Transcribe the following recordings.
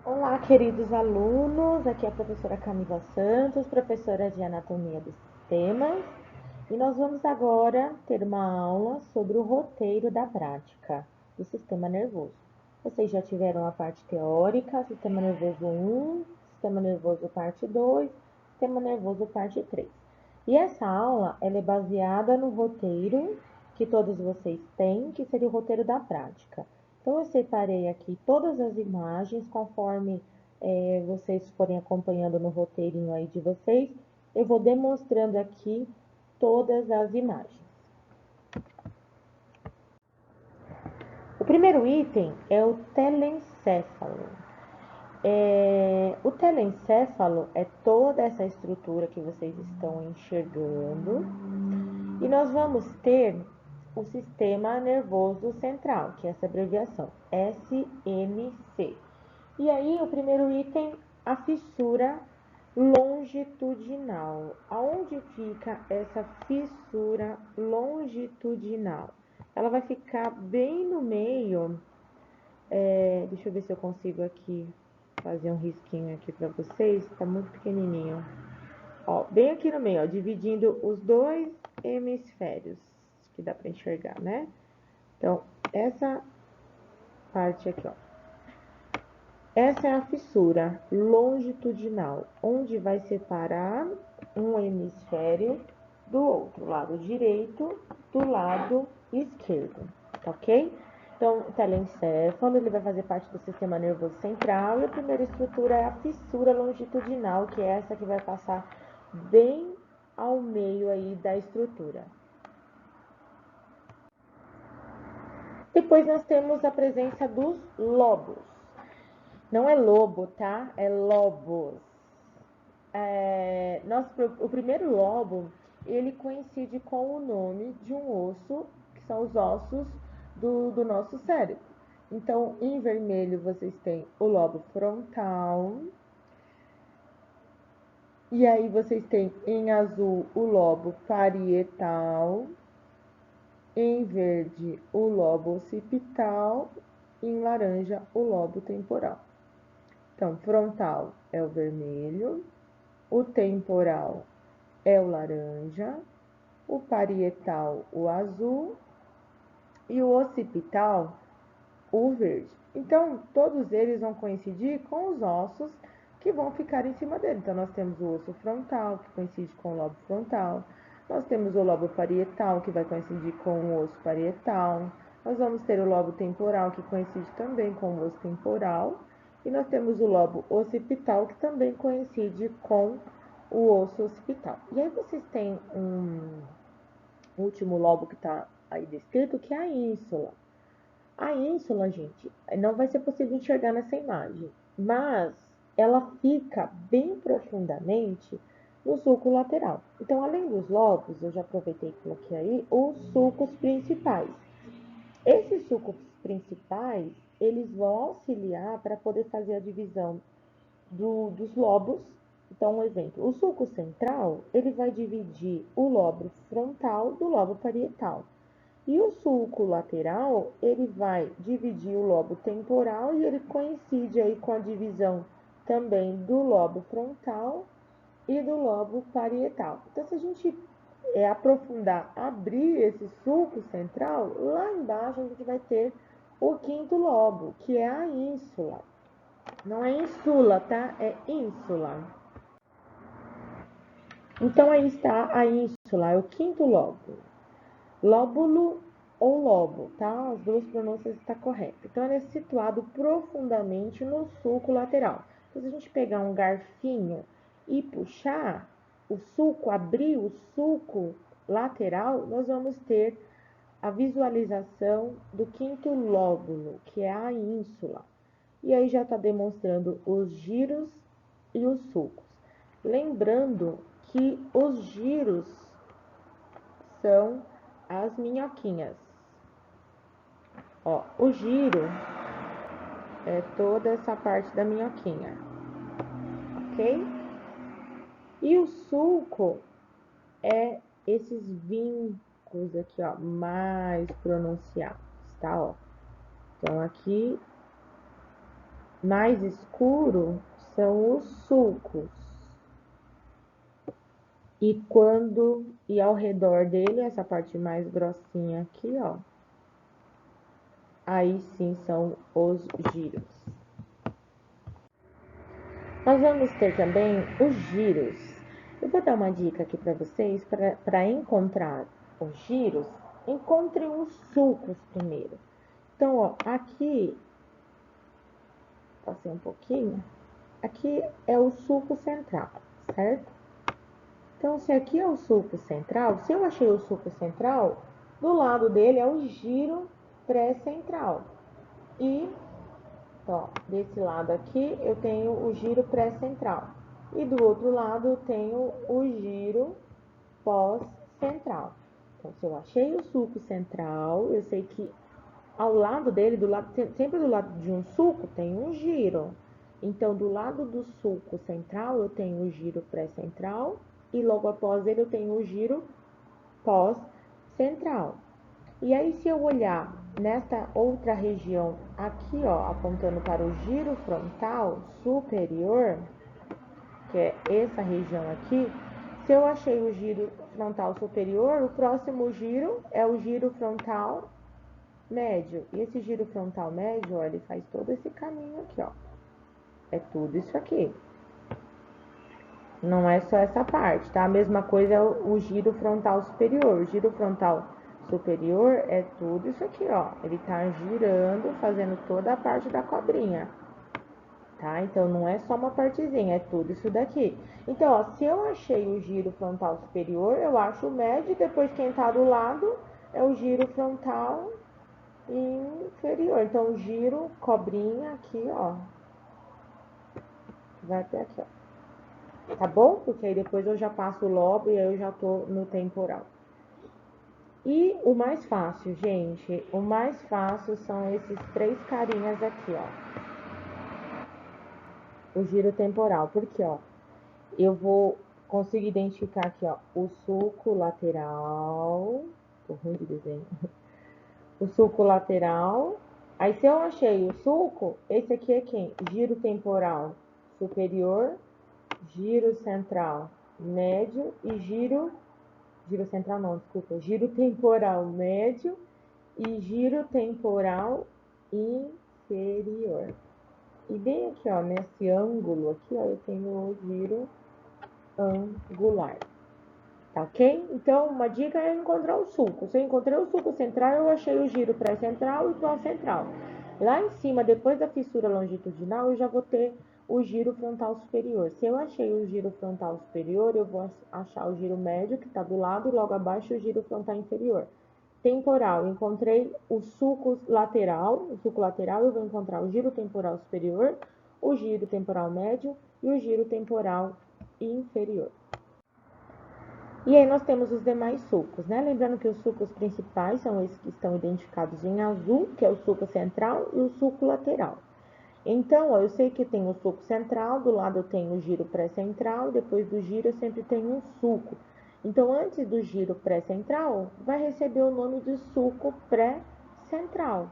Olá, queridos alunos, aqui é a professora Camila Santos, professora de Anatomia dos Sistemas, e nós vamos agora ter uma aula sobre o roteiro da prática do sistema nervoso. Vocês já tiveram a parte teórica, sistema nervoso 1, sistema nervoso parte 2, sistema nervoso parte 3. E essa aula ela é baseada no roteiro que todos vocês têm, que seria o roteiro da prática. Então, eu separei aqui todas as imagens, conforme vocês forem acompanhando no roteirinho aí de vocês, eu vou demonstrando aqui todas as imagens. O primeiro item é o telencéfalo. O telencéfalo é toda essa estrutura que vocês estão enxergando, e nós vamos ter o sistema nervoso central, que é essa abreviação, SNC. E aí, o primeiro item, a fissura longitudinal. Aonde fica essa fissura longitudinal? Ela vai ficar bem no meio. Deixa eu ver se eu consigo aqui fazer um risquinho aqui para vocês. Tá muito pequenininho. Ó, bem aqui no meio, ó, dividindo os dois hemisférios. Acho que dá para enxergar, né? Então, essa parte aqui, ó. Essa é a fissura longitudinal, onde vai separar um hemisfério do outro, lado direito do lado esquerdo, tá ok? Então, o telencéfalo, ele vai fazer parte do sistema nervoso central, e a primeira estrutura é a fissura longitudinal, que é essa que vai passar bem ao meio aí da estrutura. Depois nós temos a presença dos lobos. Não é lobo, tá? É lobos. O primeiro lobo, ele coincide com o nome de um osso, que são os ossos do nosso cérebro. Então, em vermelho, vocês têm o lobo frontal. E aí, vocês têm em azul o lobo parietal. Em verde, o lobo occipital. E em laranja, o lobo temporal. Então, frontal é o vermelho, o temporal é o laranja, o parietal o azul e o occipital o verde. Então, todos eles vão coincidir com os ossos que vão ficar em cima dele. Então, nós temos o osso frontal, que coincide com o lobo frontal. Nós temos o lobo parietal, que vai coincidir com o osso parietal. Nós vamos ter o lobo temporal, que coincide também com o osso temporal. E nós temos o lobo occipital, que também coincide com o osso occipital. E aí vocês têm um último lobo que está aí descrito, que é a ínsula. A ínsula, gente, não vai ser possível enxergar nessa imagem, mas ela fica bem profundamente no sulco lateral. Então, além dos lobos, eu já aproveitei e coloquei aí os sulcos principais. Esses sulcos principais, eles vão auxiliar para poder fazer a divisão dos lobos. Então, um exemplo, o sulco central, ele vai dividir o lobo frontal do lobo parietal. E o sulco lateral, ele vai dividir o lobo temporal, e ele coincide aí com a divisão também do lobo frontal e do lobo parietal. Então, se a gente aprofundar, abrir esse sulco central, lá embaixo a gente vai ter o quinto lobo, que é a ínsula. Não é insula, tá? É ínsula. Então, aí está a ínsula, é o quinto lobo. Lóbulo ou lobo, tá? As duas pronúncias estão corretas. Então, ele é situado profundamente no sulco lateral. Então, se a gente pegar um garfinho e puxar o sulco, abrir o sulco lateral, nós vamos ter a visualização do quinto lóbulo, que é a ínsula. E aí já está demonstrando os giros e os sulcos. Lembrando que os giros são as minhoquinhas. Ó, o giro é toda essa parte da minhoquinha, ok? E o sulco é esses vincos aqui, ó, mais pronunciados, tá? Ó. Então, aqui mais escuro são os sulcos. E ao redor dele, essa parte mais grossinha aqui, ó, aí sim são os giros. Nós vamos ter também os giros. Eu vou dar uma dica aqui para vocês, para encontrar os giros, encontre os sulcos primeiro. Então, ó, aqui, passei um pouquinho, aqui é o sulco central, certo? Então, se aqui é o sulco central, se eu achei o sulco central, do lado dele é o giro pré-central. E, ó, desse lado aqui eu tenho o giro pré-central. E do outro lado eu tenho o giro pós-central. Então, se eu achei o sulco central, eu sei que ao lado dele, sempre do lado de um sulco, tem um giro. Então, do lado do sulco central, eu tenho o giro pré-central e logo após ele eu tenho o giro pós-central. E aí, se eu olhar nesta outra região aqui, ó, apontando para o giro frontal superior, que é essa região aqui, se eu achei o giro frontal superior, o próximo giro é o giro frontal médio. E esse giro frontal médio, ó, ele faz todo esse caminho aqui, ó. É tudo isso aqui. Não é só essa parte, tá? A mesma coisa é o giro frontal superior. O giro frontal superior é tudo isso aqui, ó. Ele tá girando, fazendo toda a parte da cobrinha, tá? Então, não é só uma partezinha, é tudo isso daqui. Então, ó, se eu achei o giro frontal superior, eu acho o médio, depois quem tá do lado é o giro frontal inferior. Então, giro, cobrinha aqui, ó. Vai até aqui, ó. Tá bom? Porque aí depois eu já passo o lobo e aí eu já tô no temporal. E o mais fácil, gente, o mais fácil são esses três carinhas aqui, ó. O giro temporal, porque, ó, eu vou conseguir identificar aqui, ó, o sulco lateral. Tô ruim de desenho. O sulco lateral. Aí, se eu achei o sulco, esse aqui é quem? Giro temporal superior, giro central médio e giro central não, desculpa, giro temporal médio e giro temporal inferior. E bem aqui, ó, nesse ângulo aqui, ó, eu tenho o giro angular. Tá ok? Então, uma dica é encontrar o sulco. Se eu encontrei o sulco central, eu achei o giro pré-central e pós-central. Lá em cima, depois da fissura longitudinal, eu já vou ter o giro frontal superior. Se eu achei o giro frontal superior, eu vou achar o giro médio, que está do lado, e logo abaixo o giro frontal inferior. Temporal, encontrei o sulco lateral. O sulco lateral, eu vou encontrar o giro temporal superior, o giro temporal médio e o giro temporal inferior. E aí nós temos os demais sulcos, né? Lembrando que os sulcos principais são esses que estão identificados em azul, que é o sulco central e o sulco lateral. Então, ó, eu sei que tem o sulco central, do lado eu tenho o giro pré-central, depois do giro eu sempre tenho um sulco. Então, antes do giro pré-central, vai receber o nome de sulco pré-central.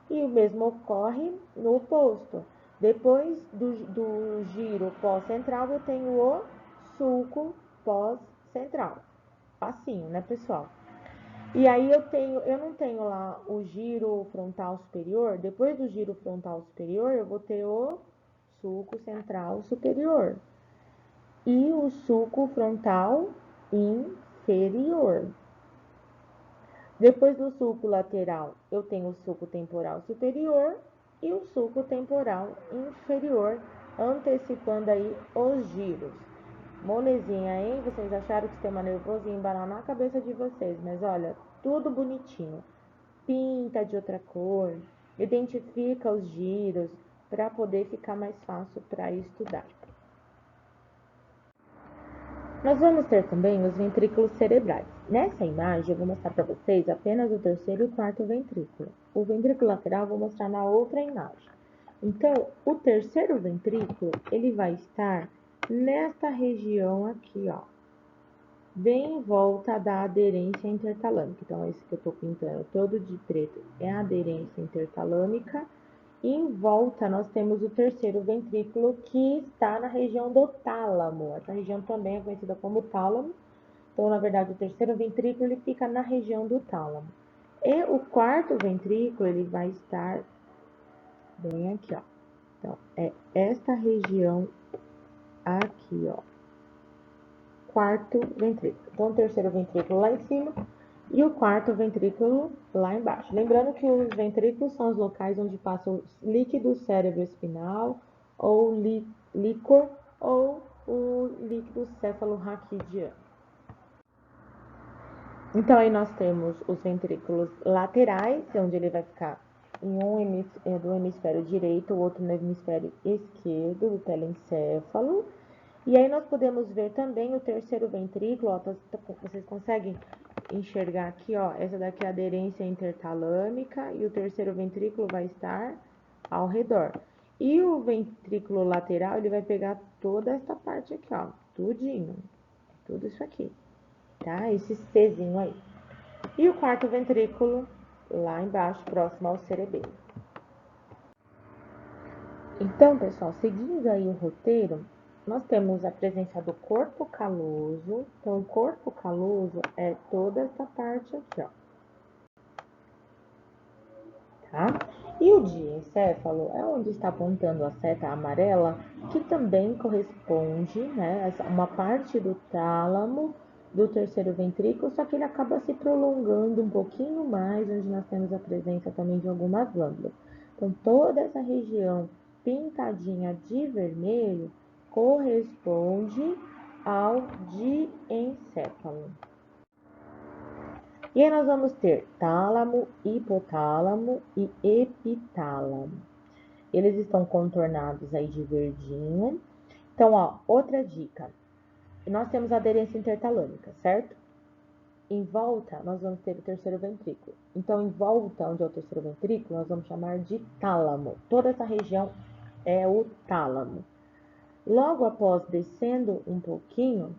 E o mesmo ocorre no oposto. Depois do giro pós-central, eu tenho o sulco pós-central. Facinho, né, pessoal? E aí eu não tenho lá o giro frontal superior. Depois do giro frontal superior, eu vou ter o sulco central superior e o sulco frontal inferior. Depois do sulco lateral, eu tenho o sulco temporal superior e o sulco temporal inferior, antecipando aí os giros. Molezinha, hein? Vocês acharam que o sistema nervoso ia embananar a cabeça de vocês, mas olha, tudo bonitinho. Pinta de outra cor, identifica os giros para poder ficar mais fácil para estudar. Nós vamos ter também os ventrículos cerebrais. Nessa imagem eu vou mostrar para vocês apenas o terceiro e o quarto ventrículo. O ventrículo lateral eu vou mostrar na outra imagem. Então, o terceiro ventrículo, ele vai estar nesta região aqui, ó, bem em volta da aderência intertalâmica. Então, esse que eu estou pintando todo de preto é a aderência intertalâmica Em volta, nós temos o terceiro ventrículo, que está na região do tálamo. Essa região também é conhecida como tálamo. Então, na verdade, o terceiro ventrículo ele fica na região do tálamo. E o quarto ventrículo, ele vai estar bem aqui, ó. Então, é esta região aqui, ó. Quarto ventrículo. Então, o terceiro ventrículo lá em cima e o quarto ventrículo lá embaixo. Lembrando que os ventrículos são os locais onde passa o líquido cérebro-espinal, ou líquor, ou o líquido céfalo-raquidiano. Então, aí nós temos os ventrículos laterais, onde ele vai ficar em do hemisfério direito, o outro no hemisfério esquerdo do telencéfalo. E aí nós podemos ver também o terceiro ventrículo, ó, vocês conseguem enxergar aqui, ó, essa daqui é a aderência intertalâmica e o terceiro ventrículo vai estar ao redor. E o ventrículo lateral, ele vai pegar toda essa parte aqui, ó, tudinho, tudo isso aqui, tá? Esse Czinho aí. E o quarto ventrículo lá embaixo, próximo ao cerebelo. Então, pessoal, seguindo aí o roteiro, nós temos a presença do corpo caloso. Então, o corpo caloso é toda essa parte aqui, ó. Tá? E o diencéfalo é onde está apontando a seta amarela, que também corresponde, né, a uma parte do tálamo do terceiro ventrículo, só que ele acaba se prolongando um pouquinho mais, onde nós temos a presença também de algumas glândulas. Então, toda essa região pintadinha de vermelho corresponde ao diencéfalo. E aí nós vamos ter tálamo, hipotálamo e epitálamo. Eles estão contornados aí de verdinho. Então, ó, outra dica. Nós temos a aderência intertalâmica, certo? Em volta, nós vamos ter o terceiro ventrículo. Então, em volta, onde é o terceiro ventrículo, nós vamos chamar de tálamo. Toda essa região é o tálamo. Logo após, descendo um pouquinho,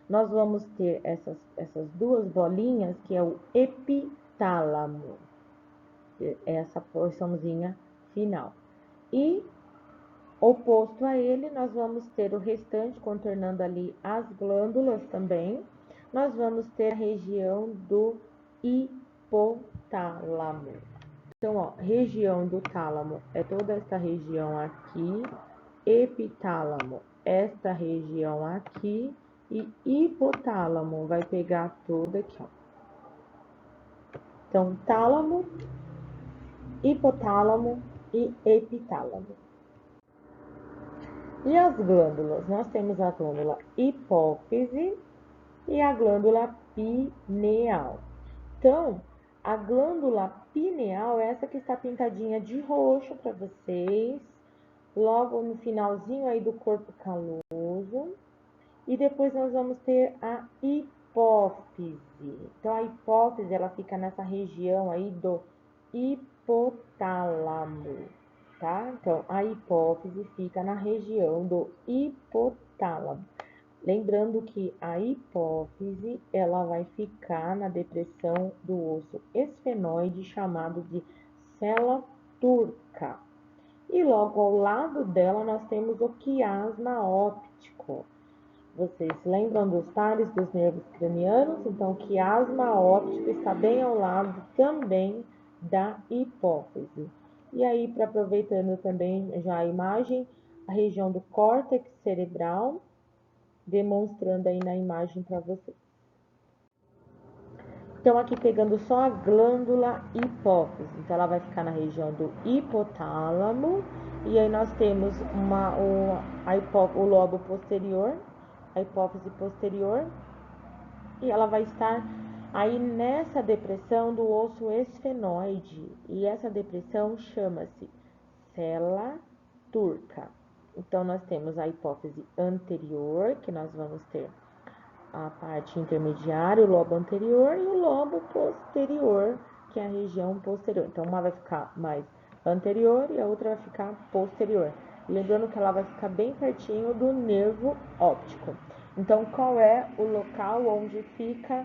nós vamos ter essas duas bolinhas, que é o epitálamo. Essa porçãozinha final. E, oposto a ele, nós vamos ter o restante, contornando ali as glândulas também. Nós vamos ter a região do hipotálamo. Então, ó, região do tálamo é toda essa região aqui, epitálamo, esta região aqui, e hipotálamo vai pegar toda aqui, ó. Então, tálamo, hipotálamo e epitálamo. E as glândulas? Nós temos a glândula hipófise e a glândula pineal. Então, a glândula pineal é essa que está pintadinha de roxo para vocês, logo no finalzinho aí do corpo caloso. E depois nós vamos ter a hipófise. Então, a hipófise, ela fica nessa região aí do hipotálamo, tá? Então, a hipófise fica na região do hipotálamo. Lembrando que a hipófise, ela vai ficar na depressão do osso esfenoide, chamado de célula turca. E logo ao lado dela, nós temos o quiasma óptico. Vocês lembram dos pares dos nervos cranianos? Então, o quiasma óptico está bem ao lado também da hipófise. E aí, para aproveitando também já a imagem, a região do córtex cerebral, demonstrando aí na imagem para vocês. Então, aqui pegando só a glândula hipófise. Então, ela vai ficar na região do hipotálamo. E aí nós temos o lobo posterior, a hipófise posterior, e ela vai estar aí nessa depressão do osso esfenoide, e essa depressão chama-se célula turca. Então, nós temos a hipófise anterior, que nós vamos ter a parte intermediária, o lobo anterior, e o lobo posterior, que é a região posterior. Então, uma vai ficar mais anterior e a outra vai ficar posterior. Lembrando que ela vai ficar bem pertinho do nervo óptico. Então, qual é o local onde fica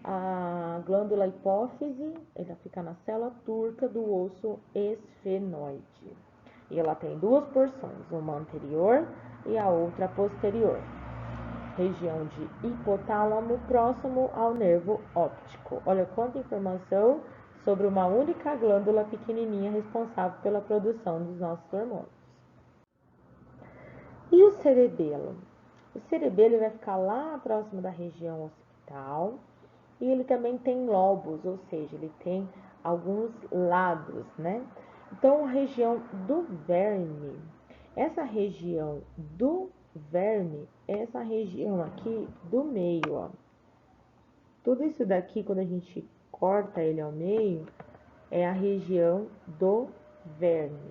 a glândula hipófise? Ela fica na célula turca do osso esfenoide. E ela tem duas porções, uma anterior e a outra posterior. Região de hipotálamo próximo ao nervo óptico. Olha quanta informação sobre uma única glândula pequenininha responsável pela produção dos nossos hormônios. E o cerebelo? O cerebelo vai ficar lá próximo da região occipital e ele também tem lobos, ou seja, ele tem alguns lados, né? Então, a região do verme, essa região do verme, essa região aqui do meio, ó. Tudo isso daqui, quando a gente corta ele ao meio, é a região do verme.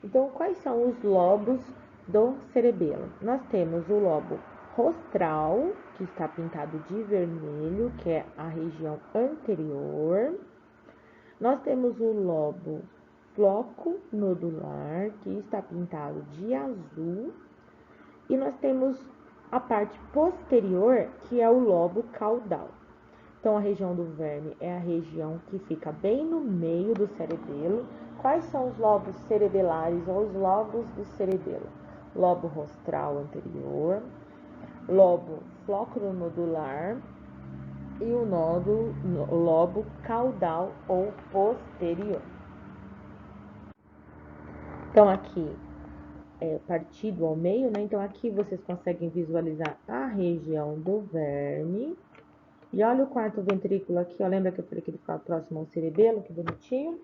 Então, quais são os lobos do cerebelo? Nós temos o lobo rostral, que está pintado de vermelho, que é a região anterior. Nós temos o lobo floco nodular, que está pintado de azul. E nós temos a parte posterior, que é o lobo caudal. Então, a região do verme é a região que fica bem no meio do cerebelo. Quais são os lobos cerebelares ou os lobos do cerebelo? Lobo rostral anterior, lobo flóculo-nodular e o lobo caudal ou posterior. Então, aqui é partido ao meio, né? Então, aqui vocês conseguem visualizar a região do verme. E olha o quarto ventrículo aqui, ó. Lembra que eu falei que ele ficava próximo ao cerebelo? Que bonitinho.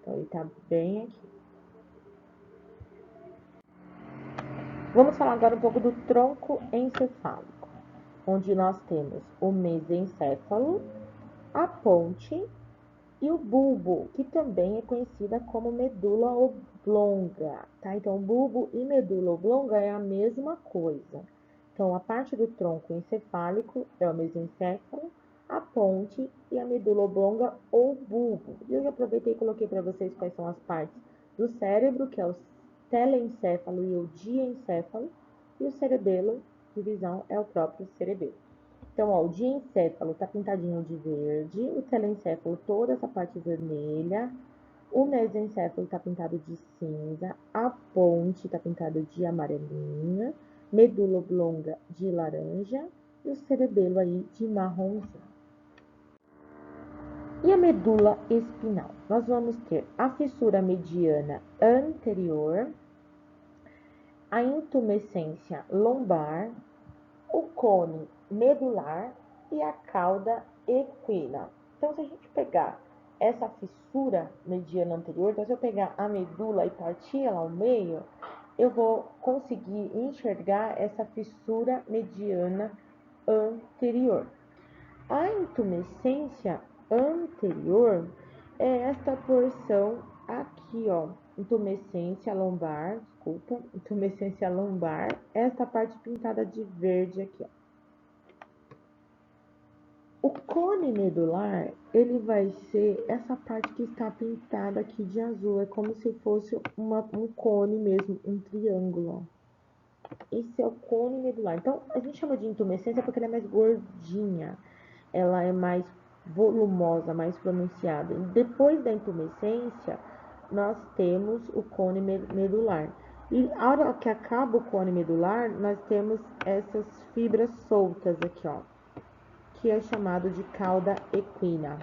Então, ele tá bem aqui. Vamos falar agora um pouco do tronco encefálico, onde nós temos o mesencéfalo, a ponte e o bulbo, que também é conhecida como medula oblonga, tá? Então, bulbo e medula oblonga é a mesma coisa. Então, a parte do tronco encefálico é o mesencéfalo, a ponte e a medula oblonga ou bulbo. E eu já aproveitei e coloquei para vocês quais são as partes do cérebro, que é o telencéfalo e o diencéfalo, e o cerebelo, divisão, é o próprio cerebelo. Então, ó, o diencéfalo tá pintadinho de verde, o telencéfalo toda essa parte vermelha, o mesencéfalo tá pintado de cinza, a ponte tá pintado de amarelinha, medula oblonga de laranja e o cerebelo aí de marronzinho. E a medula espinhal? Nós vamos ter a fissura mediana anterior, a intumescência lombar, o cone medular e a cauda equina. Então, se a gente pegar essa fissura mediana anterior, então se eu pegar a medula e partir ela ao meio, eu vou conseguir enxergar essa fissura mediana anterior. A intumescência anterior é esta porção aqui, ó, intumescência lombar, esta parte pintada de verde aqui, ó. O cone medular, ele vai ser essa parte que está pintada aqui de azul, é como se fosse um cone mesmo, um triângulo, ó. Esse é o cone medular. Então, a gente chama de intumescência porque ela é mais gordinha, ela é mais volumosa, mais pronunciada. E depois da intumescência, nós temos o cone medular. E a hora que acaba o cone medular, nós temos essas fibras soltas aqui, ó, que é chamado de cauda equina.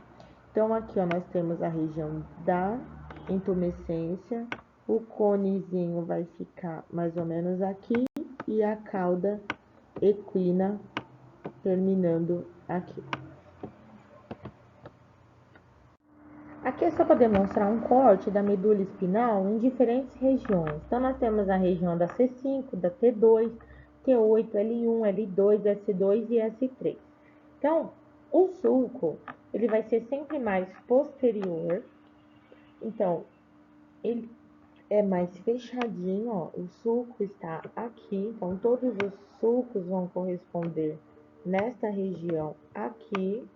Então, aqui, ó, nós temos a região da intumescência, o conezinho vai ficar mais ou menos aqui e a cauda equina terminando aqui. Aqui é só para demonstrar um corte da medula espinhal em diferentes regiões. Então, nós temos a região da C5, da T2, T8, L1, L2, S2 e S3. Então, o sulco, ele vai ser sempre mais posterior. Então, ele é mais fechadinho, ó. O sulco está aqui. Então, todos os sulcos vão corresponder nesta região aqui.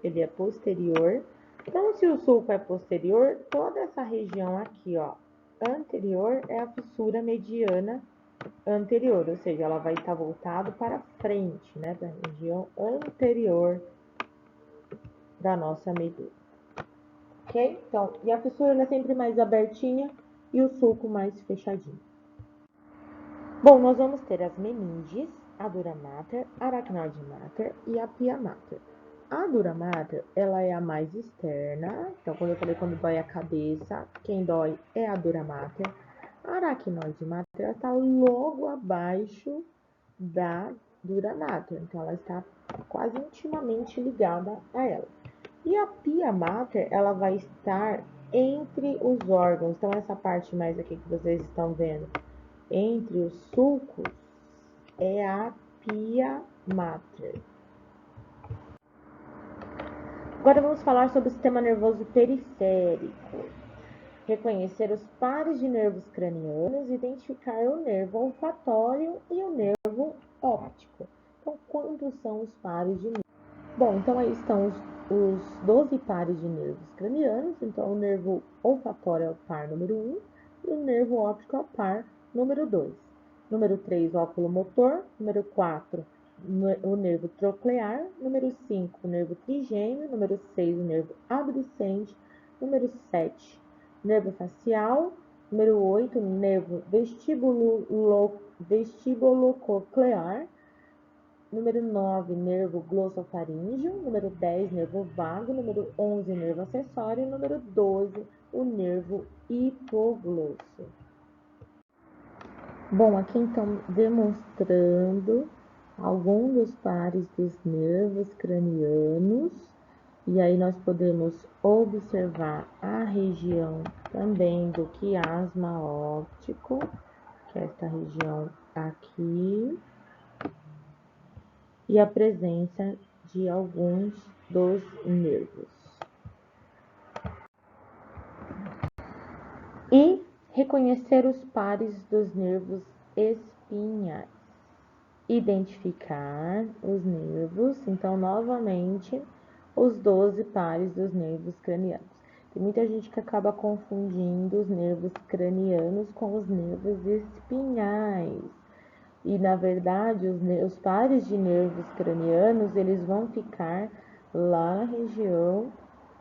Ele é posterior. Então, se o sulco é posterior, toda essa região aqui, ó, anterior, é a fissura mediana anterior, ou seja, ela vai estar voltada para frente, né, da região anterior da nossa medula. Ok? Então, e a fissura ela é sempre mais abertinha e o sulco mais fechadinho. Bom, nós vamos ter as meninges, a dura mater, a aracnoide mater e a pia mater. A dura mater, ela é a mais externa, então quando eu falei quando dói a cabeça, quem dói é a dura mater. A aracnoide mater está logo abaixo da dura mater, então ela está quase intimamente ligada a ela. E a pia mater, ela vai estar entre os órgãos, então essa parte mais aqui que vocês estão vendo, entre os sulcos, é a pia mater. Agora vamos falar sobre o sistema nervoso periférico. Reconhecer os pares de nervos cranianos, identificar o nervo olfatório e o nervo óptico. Então, quantos são os pares de nervos? Bom, então aí estão os 12 pares de nervos cranianos. Então, o nervo olfatório é o par número 1 e o nervo óptico é o par número 2. Número 3, o oculomotor. Número 4, o nervo troclear. Número 5, o nervo trigêmeo. Número 6, o nervo abducente. Número 7, nervo facial. Número 8, nervo vestibulococlear. Número 9, nervo glossofaríngeo. Número 10, nervo vago. Número 11, nervo acessório. Número 12, o nervo hipoglosso. Bom, aqui então demonstrando alguns dos pares dos nervos cranianos. E aí nós podemos observar a região também do quiasma óptico, que é esta região aqui, e a presença de alguns dos nervos. E reconhecer os pares dos nervos espinhais. Identificar os nervos, então novamente os 12 pares dos nervos cranianos. Tem muita gente que acaba confundindo os nervos cranianos com os nervos espinhais. E na verdade, os pares de nervos cranianos, eles vão ficar lá na região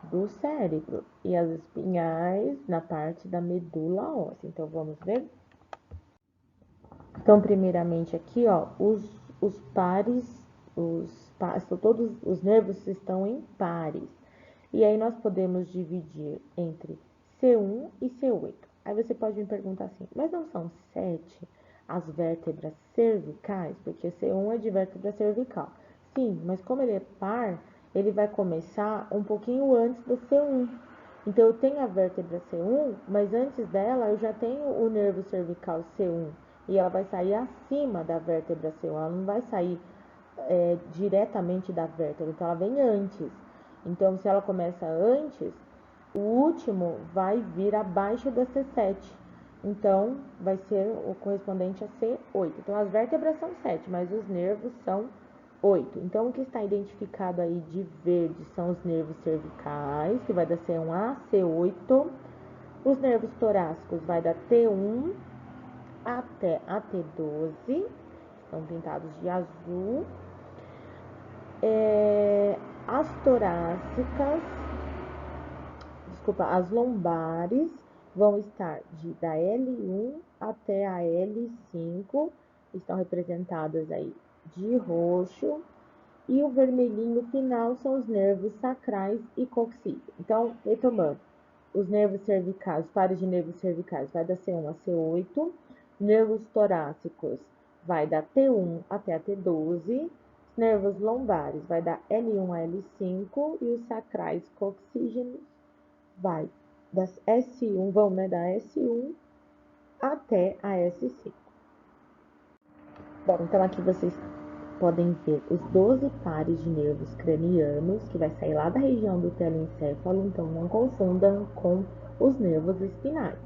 do cérebro e as espinhais na parte da medula óssea. Então vamos ver? Então, primeiramente aqui, ó, os pares, todos os nervos estão em pares. E aí nós podemos dividir entre C1 e C8. Aí você pode me perguntar assim, mas não são 7 as vértebras cervicais? Porque C1 é de vértebra cervical. Sim, mas como ele é par, ele vai começar um pouquinho antes do C1. Então, eu tenho a vértebra C1, mas antes dela eu já tenho o nervo cervical C1. E ela vai sair acima da vértebra C1, ela não vai sair diretamente da vértebra, então ela vem antes. Então, se ela começa antes, o último vai vir abaixo da C7. Então, vai ser o correspondente a C8. Então, as vértebras são 7, mas os nervos são 8. Então, o que está identificado aí de verde são os nervos cervicais, que vai da C1 a C8. Os nervos torácicos vai da T1 até a T12, estão pintados de azul. As torácicas, as lombares vão estar da L1 até a L5, estão representadas aí de roxo, e o vermelhinho final são os nervos sacrais e coxígeos. Então, retomando, os nervos cervicais, os pares de nervos cervicais vai da C1 a C8, nervos torácicos vai da T1 até a T12, nervos lombares vai da L1 a L5 e os sacrais coxígenos vai das S1, da S1 até a S5. Bom, então aqui vocês podem ver os 12 pares de nervos cranianos, que vai sair lá da região do telencéfalo, então não confundam com os nervos espinais.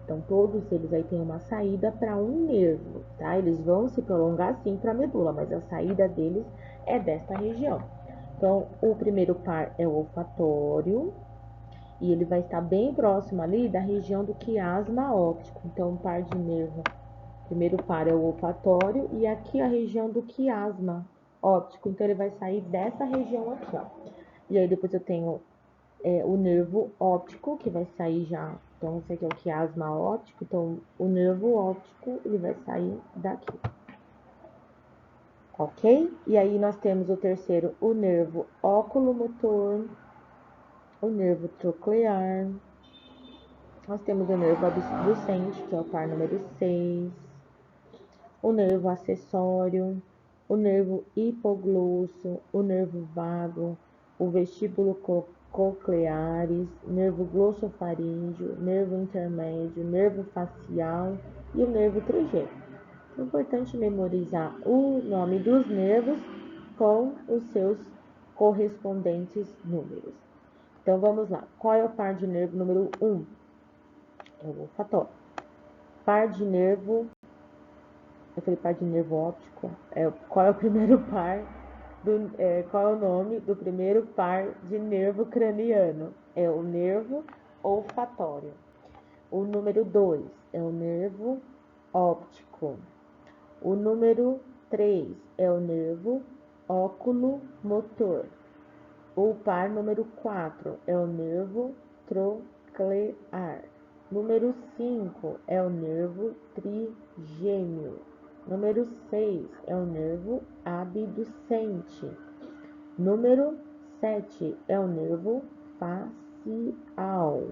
Então, todos eles aí têm uma saída para um nervo, tá? Eles vão se prolongar sim para a medula, mas a saída deles é desta região. Então, o primeiro par é o olfatório, e ele vai estar bem próximo ali da região do quiasma óptico. Então, o par de nervo, primeiro par é o olfatório, e aqui a região do quiasma óptico. Então, ele vai sair dessa região aqui, ó. E aí, depois eu tenho o nervo óptico, que vai sair já Então, você quer o quiasma óptico, então o nervo óptico, ele vai sair daqui. Ok? E aí nós temos o terceiro, o nervo oculomotor, o nervo troclear, nós temos o nervo abducente, que é o par número 6, o nervo acessório, o nervo hipoglosso, o nervo vago, o vestíbulo cocleares, nervo glossofaríngeo, nervo intermédio, nervo facial e o nervo trigêmeo. É importante memorizar o nome dos nervos com os seus correspondentes números. Então vamos lá. Qual é o par de nervo número 1? É o olfatório. Par de nervo. Eu falei par de nervo óptico. Qual é o primeiro par? Qual é o nome do primeiro par de nervo craniano? É o nervo olfatório. O número 2 é o nervo óptico. O número 3 é o nervo oculomotor. O par número 4 é o nervo troclear. Número 5 é o nervo trigêmeo. Número 6 é o nervo abducente. Número 7 é o nervo facial.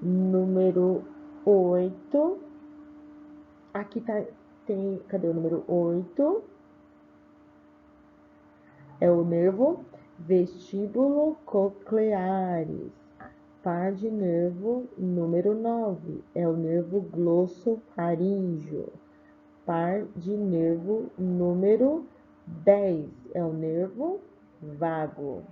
Número 8. Aqui cadê o número 8? É o nervo vestíbulo cocleares. Par de nervo número 9 é o nervo glossofaríngeo. Par de nervo número 10 é o nervo vago.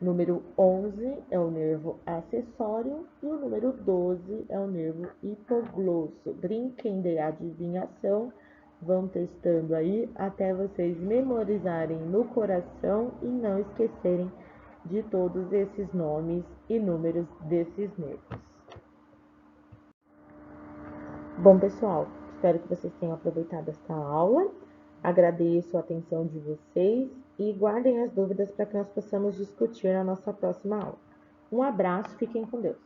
Número 11 é o nervo acessório e o número 12 é o nervo hipoglosso. Brinquem de adivinhação, vão testando aí até vocês memorizarem no coração e não esquecerem de todos esses nomes e números desses nervos. Bom, pessoal, espero que vocês tenham aproveitado esta aula. Agradeço a atenção de vocês e guardem as dúvidas para que nós possamos discutir na nossa próxima aula. Um abraço, fiquem com Deus.